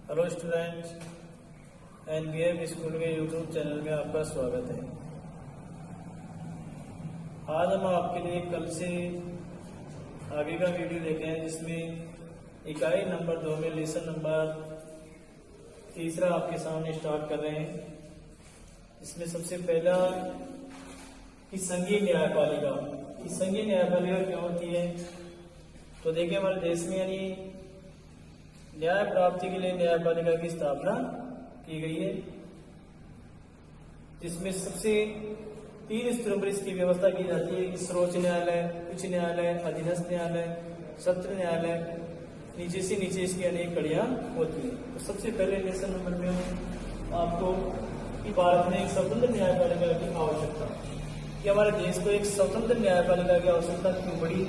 Hello students, NBF school के YouTube channel में आपका स्वागत है। आज हम आपके लिए कल से आगे का वीडियो लेके आए जिसमें इकाई नंबर 2 में लेसन नंबर 3 आपके सामने स्टार्ट कर रहे हैं। इसमें सबसे पहला कि संघीय न्यायपालिका। संघीय न्यायपालिका क्या होती है? तो देखिए, हमारे देश में यानी न्याय प्राप्ति के लिए न्यायपालिका की स्थापना की गई है, जिसमें सबसे 3 स्तरों पर इसकी व्यवस्था की जाती है कि सर्वोच्च न्यायालय, उच्च न्यायालय, अधीनस्थ न्यायालय, सत्र न्यायालय, नीचे से नीचे इसकी अनेक कड़ियां होती है। तो सबसे पहले लेसन नंबर में आपको कि भारत में एक स्वतंत्र न्यायपालिका की आवश्यकता, कि हमारे देश को एक स्वतंत्र न्यायपालिका की आवश्यकता क्यों पड़ी।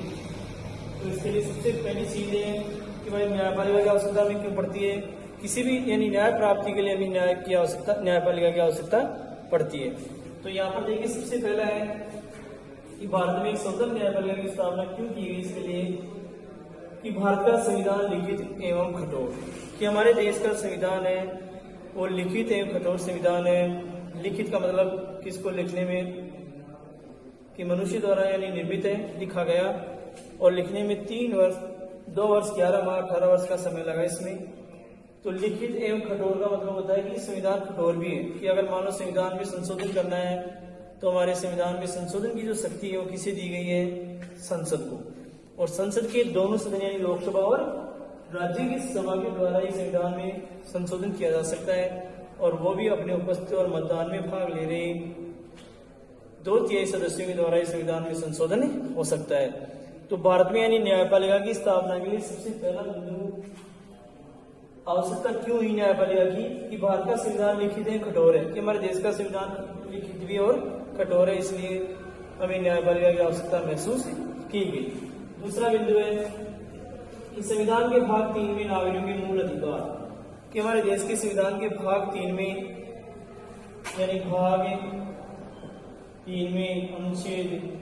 तो इसके लिए सबसे पहली चीज है कि भाई न्यायपालिका की आवश्यकता में क्यों पड़ती है। किसी भी यानी न्याय प्राप्ति के लिए भी न्यायपालिका की आवश्यकता पड़ती है। तो यहाँ पर देखिए, सबसे पहला है कि भारत में एक स्वतंत्र न्यायपालिका की स्थापना क्यों की गई। इसके लिए कि भारत का संविधान लिखित एवं कठोर, कि हमारे देश का संविधान है वो लिखित एवं कठोर संविधान है। लिखित का मतलब किसको लिखने में कि मनुष्य द्वारा यानी निर्मित है, लिखा गया, और लिखने में 2 वर्ष 11 माह 18 वर्ष का समय लगा इसमें। तो लिखित एवं कठोर का मतलब होता है कि संविधान कठोर भी है, कि अगर मानो संविधान में संशोधन करना है तो हमारे संविधान में संशोधन की जो शक्ति है वो किसे दी गई है? संसद को। और संसद के दोनों सदन यानी लोकसभा और राज्य की सभा के द्वारा ही संविधान में संशोधन किया जा सकता है, और वो भी अपने उपस्थिति और मतदान में भाग ले रहे 2/3 सदस्यों के द्वारा ही संविधान में संशोधन हो सकता है। तो भारत में यानी न्यायपालिका की स्थापना के लिए सबसे पहला बिंदु आवश्यकता क्यों हुई न्यायपालिका की, कि भारत का संविधान लिखित है कठोर है, कि हमारे देश का संविधान लिखित भी और कठोर है, इसलिए हमें न्यायपालिका की आवश्यकता महसूस की गई। दूसरा बिंदु है कि संविधान के भाग 3 में नागरिकों के मूल अधिकार, कि हमारे देश के संविधान के भाग 3 में यानी भाग 3 में अनुच्छेद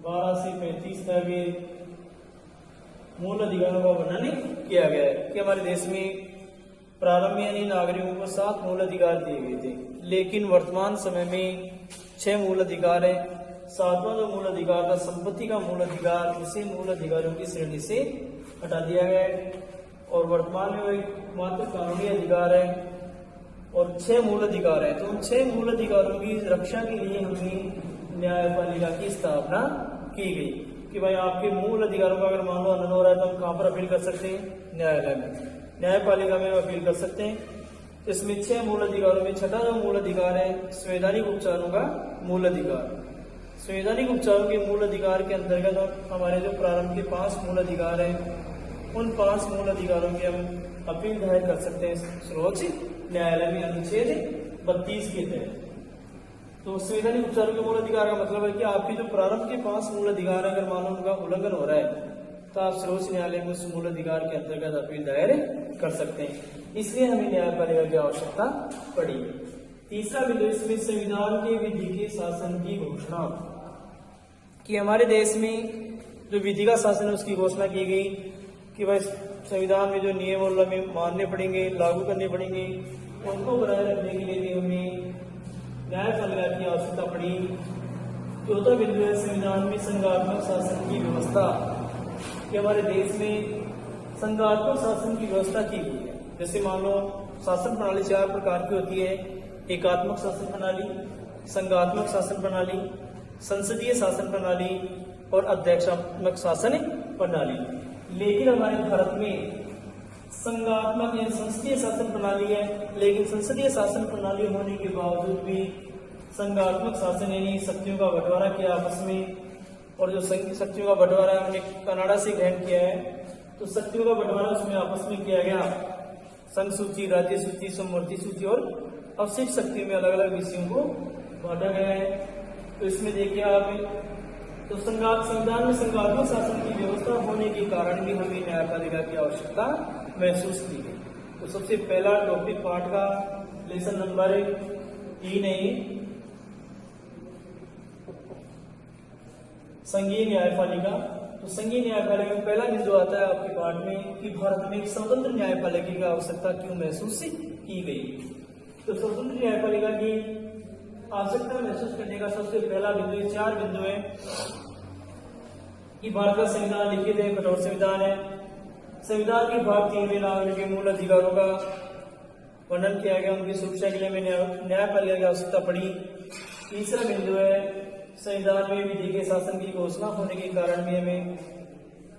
12 से 35 तक मूल अधिकारों का वर्णन किया गया है, कि हमारे देश में प्रारंभ में यानी नागरिकों को 7 मूल अधिकार दिए गए थे, लेकिन वर्तमान समय में 6 मूल अधिकार है। 7वां जो मूल अधिकार था संपत्ति का मूल अधिकार, उसे मूल अधिकारों की श्रेणी से हटा दिया गया है, और वर्तमान में वो एक मात्र कानूनी अधिकार है, और 6 मूल अधिकार है। तो उन 6 मूल अधिकारों की रक्षा के लिए हमें न्यायपालिका की स्थापना की गई, कि भाई आपके मूल अधिकारों का अगर मान लो अनन हो रहा है तो हम कहाँ पर अपील कर सकते हैं? न्यायालय में, न्यायपालिका में अपील कर सकते हैं। तो इसमें 6 मूल अधिकारों में छठा जो मूल अधिकार है संवैधानिक उपचारों का मूल अधिकार। संवैधानिक उपचारों के मूल अधिकार के अंतर्गत हमारे जो प्रारंभ के 5 मूल अधिकार है, उन 5 मूल अधिकारों की हम अपील दायर कर सकते हैं सर्वोच्च न्यायालय में अनुच्छेद 32 के तहत। तो संवैधानिक उपचारों के मूल अधिकार का मतलब है कि आपके जो प्रारंभ के 5 मूल अधिकार अगर मानो उनका उल्लंघन हो रहा है तो आप सर्वोच्च न्यायालय में उस मूल अधिकार के अंतर्गत अपील दायर कर सकते हैं। इसलिए हमें न्यायपालिका की आवश्यकता पड़ी। तीसरा बिंदु इसमें संविधान के विधि के शासन की घोषणा, कि हमारे देश में जो विधि का शासन है उसकी घोषणा की गई, कि भाई संविधान में जो नियम और मानने पड़ेंगे, लागू करने पड़ेंगे, उनको बनाए रखने के लिए भी हमें न्यायपालिका की आवश्यकता पड़ी। चौथा बिंदु है संविधान में संघात्मक शासन की व्यवस्था, कि हमारे देश में संघात्मक शासन की व्यवस्था की गई है। जैसे मान लो शासन प्रणाली 4 प्रकार की होती है: एकात्मक शासन प्रणाली, संघात्मक शासन प्रणाली, संसदीय शासन प्रणाली और अध्यक्षात्मक शासन प्रणाली। लेकिन हमारे भारत में संघात्मक या संसदीय शासन प्रणाली है, लेकिन संसदीय शासन प्रणाली होने के बावजूद भी संघात्मक शासन यानी शक्तियों का बंटवारा किया आपस में, और जो शक्तियों का बंटवारा हमने कनाडा से ग्रहण किया है, तो शक्तियों का बंटवारा उसमें आपस में किया गया। संघ सूची, राज्य सूची, समवर्ती सूची और अवशिष्ट शक्तियों में अलग अलग विषयों को बांटा गया है। तो इसमें देखिए आप, तो संविधान में संघात्मक शासन की व्यवस्था होने के कारण भी हमें न्यायपालिका की आवश्यकता महसूस की गई। तो सबसे पहला टॉपिक पार्ट का लेसन नंबर 3 है संघीय न्यायपालिका। तो संघीय न्यायपालिका में पहला बिंदु आता है आपके पाठ में कि भारत में एक स्वतंत्र न्यायपालिका की आवश्यकता क्यों महसूस की गई। तो स्वतंत्र न्यायपालिका की आवश्यकता महसूस करने का सबसे पहला बिंदु, 4 बिंदु है कि भारत का संविधान लिखित है, कठोर संविधान है। संविधान के भाग 3 में नागरिक के मूल अधिकारों का वर्णन किया गया, उनकी सुरक्षा के लिए हमें न्यायपालिका की आवश्यकता पड़ी। तीसरा बिंदु है संविधान में विधि के शासन की घोषणा होने के कारण भी हमें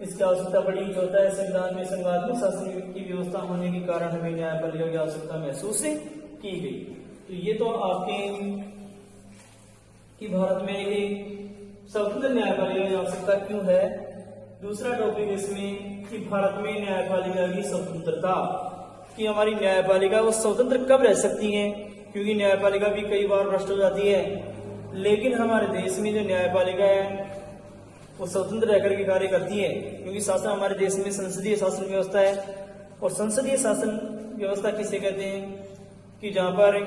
इसकी आवश्यकता पड़ी। चौथा है संविधान में संघात्मक शासन की व्यवस्था होने के कारण हमें न्यायपालिका की आवश्यकता महसूस की गई। तो ये तो आपके कि भारत में एक स्वतंत्र न्यायपालिका की आवश्यकता क्यों है। दूसरा टॉपिक इसमें कि भारत में न्यायपालिका की स्वतंत्रता, कि हमारी न्यायपालिका वो स्वतंत्र कब रह सकती है, क्योंकि न्यायपालिका भी कई बार भ्रष्ट हो जाती है। लेकिन हमारे देश में जो न्यायपालिका है वो स्वतंत्र रहकर के कार्य करती है, क्योंकि शासन हमारे देश में संसदीय शासन व्यवस्था है। और संसदीय शासन व्यवस्था किसे कहते हैं कि जहां पर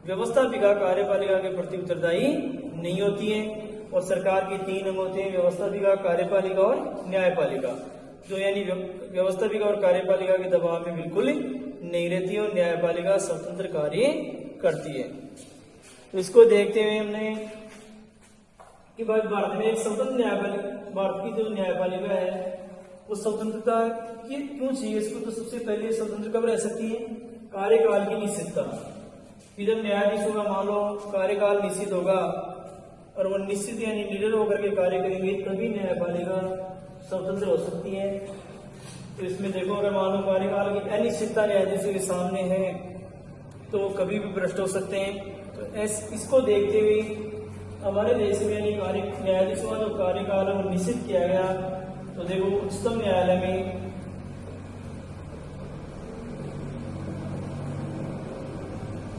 व्यवस्थापिका कार्यपालिका के प्रति उत्तरदायी नहीं होती है। और सरकार के 3 अंग होते हैं, व्यवस्थापिका, कार्यपालिका और न्यायपालिका, जो यानी व्यवस्थापिका और कार्यपालिका के दबाव में बिल्कुल नहीं रहती है और न्यायपालिका स्वतंत्र कार्य करती है। तो इसको देखते हुए हमने कि भारत में एक स्वतंत्र न्यायपालिका, भारत की जो न्यायपालिका है वो स्वतंत्रता क्यों चाहिए इसको। तो सबसे पहले स्वतंत्र कब रह सकती है, कार्यकाल की निश्चितता, कि जब न्यायाधीशों का मान लो कार्यकाल निश्चित होगा और वो निश्चित यानी निडर होकर के कार्य करेंगे, तभी न्यायपालिका स्वतंत्र हो सकती है। तो इसमें देखो, अगर मान लो कार्यकाल की अनिश्चितता न्यायाधीशों के सामने है तो वो कभी भी भ्रष्ट हो सकते हैं। तो इसको देखते हुए हमारे देश में यानी न्यायाधीशों का जो कार्यकाल है वो निश्चित किया गया। तो देखो, उच्चतम न्यायालय में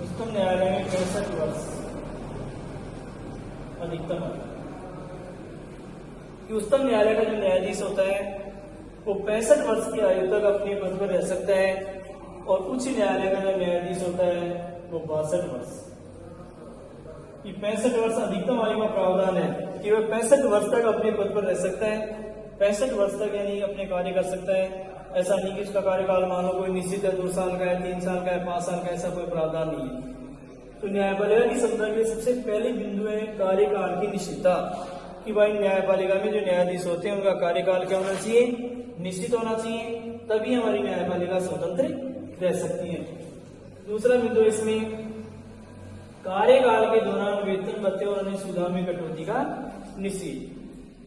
उच्चतम न्यायालय में 65 वर्ष अधिकतम है कि उच्चतम न्यायालय का जो न्यायाधीश होता है वो 65 वर्ष की आयु तक अपने पद पर रह सकता है। और उच्च न्यायालय का जो न्यायाधीश होता है वो 62 वर्ष। 65 वर्ष अधिकतम आयु का प्रावधान है कि वह 65 वर्ष तक अपने पद पर रह सकता है। 65 वर्ष तक यानी अपने कार्य कर सकता है। ऐसा नहीं कि उसका कार्यकाल मानो कोई निश्चित है, 2 साल का है, 3 साल का है, 5 साल का, ऐसा कोई प्रावधान नहीं है। तो न्यायपालिका की क्षमता के सबसे पहले बिंदु है कार्यकाल की निश्चितता, कि भाई न्यायपालिका में जो न्यायाधीश होते हैं उनका कार्यकाल क्या होना चाहिए, निश्चित होना चाहिए, तभी हमारी न्यायपालिका स्वतंत्र रह सकती है। दूसरा बिंदु इसमें कार्यकाल के दौरान वेतन भत्ते और अन्य सुविधा में कटौती का निश्चित,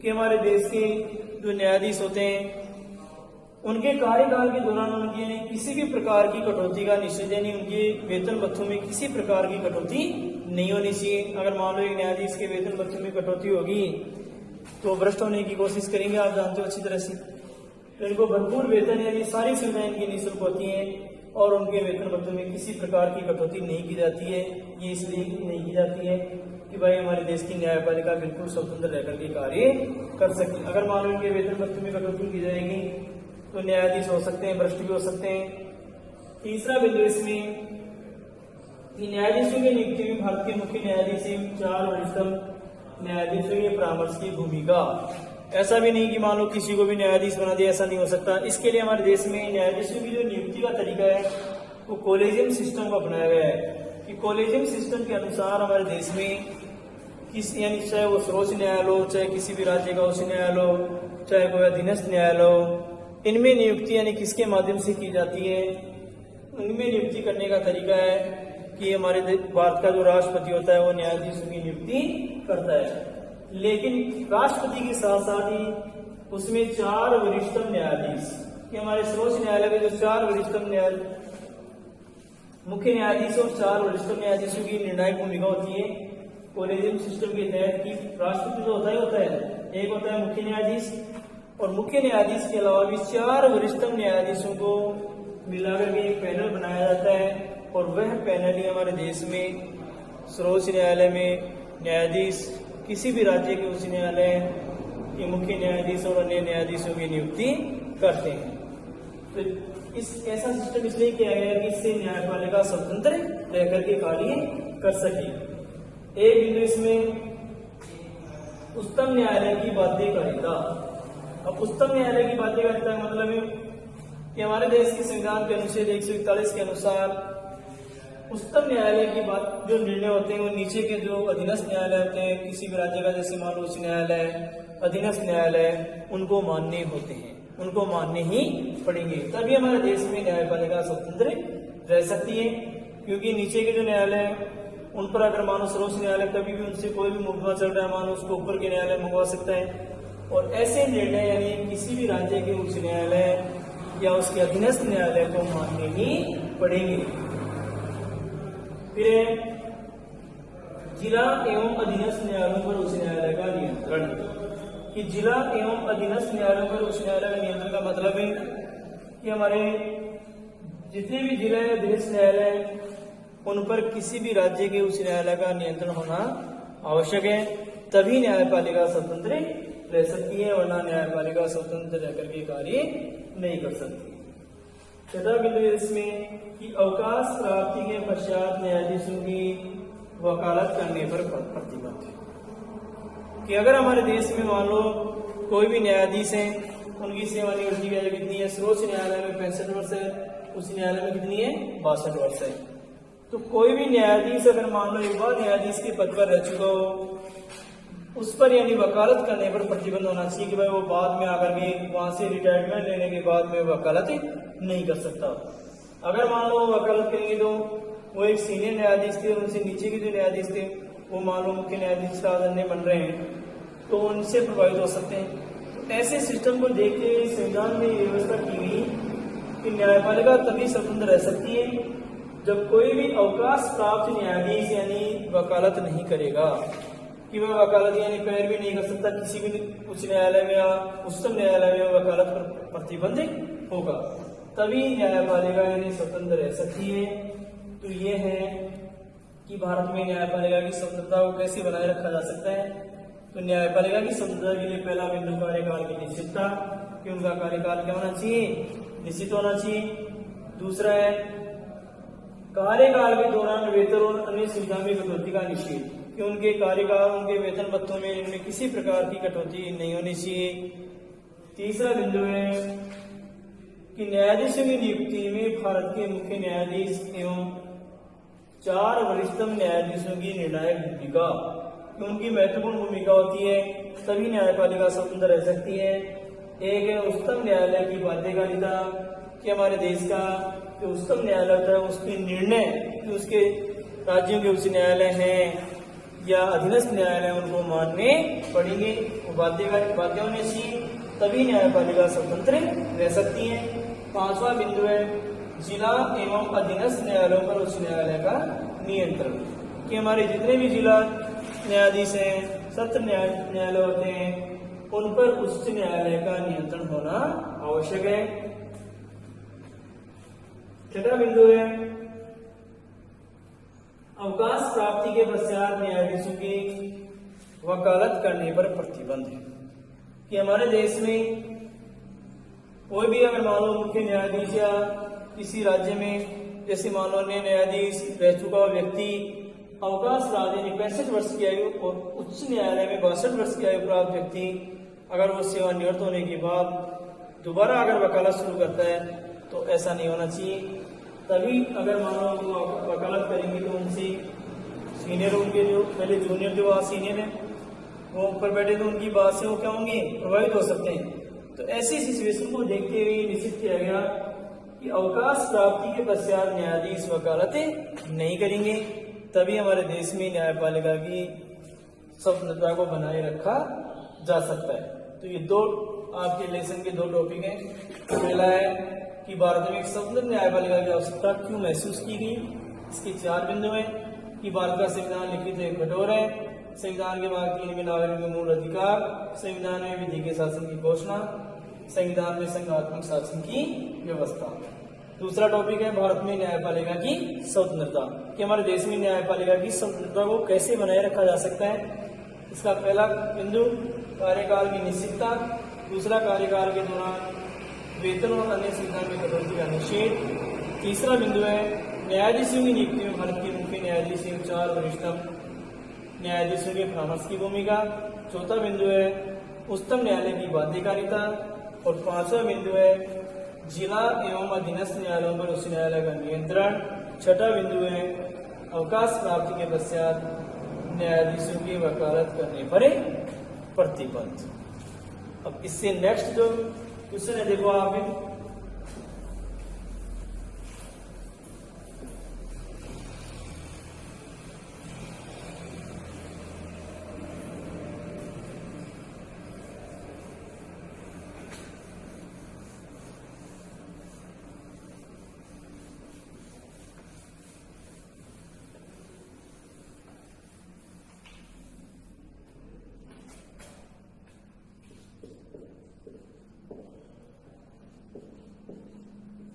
कि हमारे देश के जो न्यायाधीश होते हैं उनके कार्यकाल के दौरान उनके किसी भी प्रकार की कटौती का निश्चित, यानी उनके वेतन भत्तों में किसी प्रकार की कटौती नहीं होनी चाहिए। अगर मान लो एक न्यायाधीश के वेतन भत्तों में कटौती होगी तो भ्रष्ट होने की कोशिश करेंगे, आप जानते हो अच्छी तरह से। तो इनको भरपूर वेतन यानी सारी सुविधाएं इनकी निःशुल्क होती हैं और उनके वेतन भत्तों में किसी प्रकार की कटौती नहीं की जाती है। ये इसलिए नहीं की जाती है कि भाई हमारे देश की न्यायपालिका बिल्कुल स्वतंत्र रहकर के कार्य कर सके। अगर मान लो इनके वेतन भत्तों में कटौती की जाएगी तो न्यायाधीश हो सकते हैं, भ्रष्ट भी हो सकते हैं। तीसरा बिंदु इसमें कि न्यायाधीशों की नियुक्ति में भारत के मुख्य न्यायाधीश 4 वरिष्ठ न्यायाधीशों के परामर्श की भूमिका। ऐसा भी नहीं कि मान लो किसी को भी न्यायाधीश बना दिया, ऐसा नहीं हो सकता। इसके लिए हमारे देश में न्यायाधीशों की जो नियुक्ति का तरीका है वो कॉलेजियम सिस्टम का अपनाया गया है, कि कॉलेजियम सिस्टम के अनुसार हमारे देश में यानी चाहे वो सर्वोच्च न्यायालय हो, चाहे किसी भी राज्य का उच्च न्यायालय हो, चाहे कोई अधीनस्थ न्यायालय हो, इनमें नियुक्ति यानी किसके माध्यम से की जाती है। उनमें नियुक्ति करने का तरीका है कि हमारे भारत का जो राष्ट्रपति होता है वो न्यायाधीशों की नियुक्ति करता है। लेकिन राष्ट्रपति के साथ साथ ही उसमें 4 वरिष्ठतम न्यायाधीश, कि हमारे सर्वोच्च न्यायालय के जो 4 वरिष्ठतम मुख्य न्यायाधीश और 4 वरिष्ठतम न्यायाधीशों की निर्णायक भूमिका होती है कॉलेजियम सिस्टम के तहत। की राष्ट्रपति जो होता है एक होता है मुख्य न्यायाधीश, और मुख्य न्यायाधीश के अलावा भी 4 वरिष्ठतम न्यायाधीशों को मिलाकर के एक पैनल बनाया जाता है। और वह पैनल ही हमारे देश में सर्वोच्च न्यायालय में न्यायाधीश, किसी भी राज्य के उच्च न्यायालय के मुख्य न्यायाधीश और अन्य न्यायाधीशों की नियुक्ति करते हैं। तो ऐसा सिस्टम इसलिए किया गया है कि इससे न्यायपालिका स्वतंत्र रह करके कार्य कर सके। एक बिंदु इसमें उच्चतम न्यायालय की बाध्यकारिता, अब उच्चतम न्यायालय की बाध्यकारिता का मतलब है कि हमारे देश के संविधान के अनुच्छेद 141 के अनुसार उच्चतम न्यायालय की बात जो निर्णय होते हैं वो नीचे के जो अधीनस्थ न्यायालय होते हैं किसी भी राज्य का, जैसे मान लो उच्च न्यायालय, अधीनस्थ न्यायालय, उनको मानने होते हैं, उनको मानने ही पड़ेंगे, तभी हमारे देश में न्यायपालिका स्वतंत्र रह सकती है। क्योंकि नीचे के जो न्यायालय उन पर अगर मानो सर्वोच्च न्यायालय कभी भी उनसे कोई भी मुकदमा चल रहा है, मानो उसको ऊपर के न्यायालय मंगवा सकता है, और ऐसे निर्णय यानी किसी भी राज्य के उच्च न्यायालय या उसके अधीनस्थ न्यायालय को मानने ही पड़ेंगे। फिर जिला एवं अधीनस्थ न्यायालयों पर उच्च न्यायालय का नियंत्रण, कि जिला एवं अधीनस्थ न्यायालयों पर उच्च न्यायालय का नियंत्रण का मतलब है कि हमारे जितने भी जिला या अधीनस्थ न्यायालय उन पर किसी भी राज्य के उच्च न्यायालय का नियंत्रण होना आवश्यक है, तभी न्यायपालिका स्वतंत्र रह सकती है, वरना न्यायपालिका स्वतंत्र रहकर के कार्य नहीं कर सकती। छठा बिंदु इसमें कि अवकाश प्राप्ति के पश्चात न्यायाधीशों की वकालत करने पर प्रतिबंध है, कि अगर हमारे देश में मान लो कोई भी न्यायाधीश है, उनकी सेवानिवृत्ति की आयु कितनी है, सर्वोच्च न्यायालय में 65 वर्ष है, उच्च न्यायालय में कितनी है, 62 वर्ष है, तो कोई भी न्यायाधीश अगर मान लो एक बार न्यायाधीश के पद पर रह चुका हो, उस पर यानी वकालत करने पर प्रतिबंध होना चाहिए कि भाई वो बाद में आकर के वहां से रिटायरमेंट लेने के बाद में वकालत नहीं कर सकता। अगर मान लो वकालत करेंगे तो वो एक सीनियर न्यायाधीश थे और उनसे नीचे के जो न्यायाधीश थे वो मान लो मुख्य न्यायाधीश का आदरणीय बन रहे हैं, तो उनसे प्रभावित हो सकते हैं। तो ऐसे सिस्टम को देखते हुए संविधान में ये व्यवस्था की गई कि न्यायपालिका तभी स्वतंत्र रह सकती है जब कोई भी अवकाश प्राप्त न्यायाधीश यानी वकालत नहीं करेगा, कि वह वकालत यानी पैर भी नहीं कर सकता किसी भी उच्च न्यायालय में या उच्चतम न्यायालय में वकालत पर प्रतिबंध होगा, तभी न्यायपालिका यानी स्वतंत्र रह सकती है। तो ये है कि भारत में न्यायपालिका की स्वतंत्रता को कैसे बनाए रखा जा सकता है। तो न्यायपालिका की स्वतंत्रता के लिए पहला बिंदु कार्यकाल की निश्चितता, कि उनका कार्यकाल क्या होना चाहिए, निश्चित होना चाहिए। दूसरा है कार्यकाल के दौरान वेतन और अन्य सुविधा में कटौती का निषेध, कि उनके कार्यकाल उनके वेतन भत्तों में इनमें किसी प्रकार की कटौती नहीं होनी चाहिए। तीसरा बिंदु है कि न्यायाधीशों की नियुक्ति में भारत के मुख्य न्यायाधीश एवं 4 वरिष्ठतम न्यायाधीशों की निर्णायक भूमिका, उनकी महत्वपूर्ण भूमिका होती है, तभी न्यायपालिका स्वतंत्र रह सकती है। एक है उच्चतम न्यायालय की बाध्यकारिता, कि हमारे देश का जो उच्चतम न्यायालय होता है उसके निर्णय, कि उसके राज्यों के उच्च न्यायालय हैं या अधीनस्थ न्यायालय उनको मानने पड़ेंगे, वो बाध्य होने चाहिए, तभी न्यायपालिका स्वतंत्र रह सकती है। 5वां बिंदु है जिला एवं अधीनस्थ न्यायालयों पर उच्च न्यायालय का नियंत्रण, कि हमारे जितने भी जिला न्यायाधीश हैं, सत्र न्यायालय होते हैं, उन पर उच्च न्यायालय का नियंत्रण होना आवश्यक है। छठा बिंदु है अवकाश प्राप्ति के पश्चात न्यायाधीशों की वकालत करने पर प्रतिबंध है, कि हमारे देश में कोई भी अगर मान लो मुख्य न्यायाधीश या किसी राज्य में जैसे मान लो न्यायाधीश रह चुका व्यक्ति अवकाश प्राप्त यानी 65 वर्ष की आयु और उच्च न्यायालय में 62 वर्ष की आयु प्राप्त व्यक्ति अगर वो सेवानिवृत्त होने के बाद दोबारा अगर वकालत शुरू करता है तो ऐसा नहीं होना चाहिए। तभी अगर मान लो वो वकालत करेंगे तो उनसे सीनियर उनके जो पहले जूनियर जो सीनियर है वो ऊपर बैठे तो उनकी बात से वो क्या होंगे, प्रभावित हो सकते हैं। तो ऐसी सिचुएशन को देखते हुए निश्चित किया गया कि अवकाश प्राप्ति के पश्चात न्यायाधीश वकालतें नहीं करेंगे, तभी हमारे देश में न्यायपालिका की स्वतंत्रता को बनाए रखा जा सकता है। तो ये दो आपके लेसन के 2 टॉपिक हैं। पहला है कि भारत में एक स्वतंत्र न्यायपालिका की आवश्यकता क्यों महसूस की गई, इसके 4 बिंदु हैं कि भारत का संविधान लिखित एक कठोर है, संविधान के भाग 3 में नागरिक के मूल अधिकार, संविधान में विधि के शासन की घोषणा, संविधान में संघात्मक शासन की व्यवस्था। दूसरा टॉपिक है भारत में न्यायपालिका की स्वतंत्रता, कि हमारे देश में न्यायपालिका की स्वतंत्रता को कैसे बनाए रखा जा सकता है। इसका पहला बिंदु कार्यकाल की निश्चितता, दूसरा कार्यकाल के दौरान वेतन और अन्य सुविधा में कटौती का निषेध, तीसरा बिंदु है न्यायाधीशों की नियुक्ति में भारत के मुख्य न्यायाधीश एवं 4 वरिष्ठतम न्यायाधीशों के परामर्श की भूमिका, चौथा बिंदु है उच्चतम न्यायालय की बाध्यकारिता। और पांचवा बिंदु है जिला एवं अधीनस्थ न्यायालयों पर उच्च न्यायालय का नियंत्रण। छठा बिंदु है अवकाश प्राप्ति के पश्चात न्यायाधीशों की वकालत करने पर प्रतिबंध। अब इससे नेक्स्ट जो क्वेश्चन है देखो आप,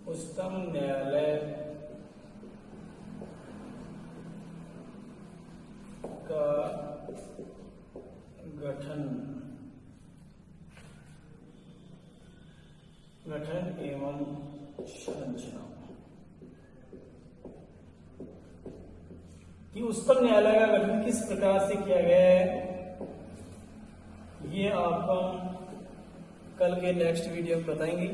उच्चतम न्यायालय का गठन एवं संरचना। कि उच्चतम न्यायालय का गठन किस प्रकार से किया गया है, ये आपको हम कल के नेक्स्ट वीडियो में बताएंगे।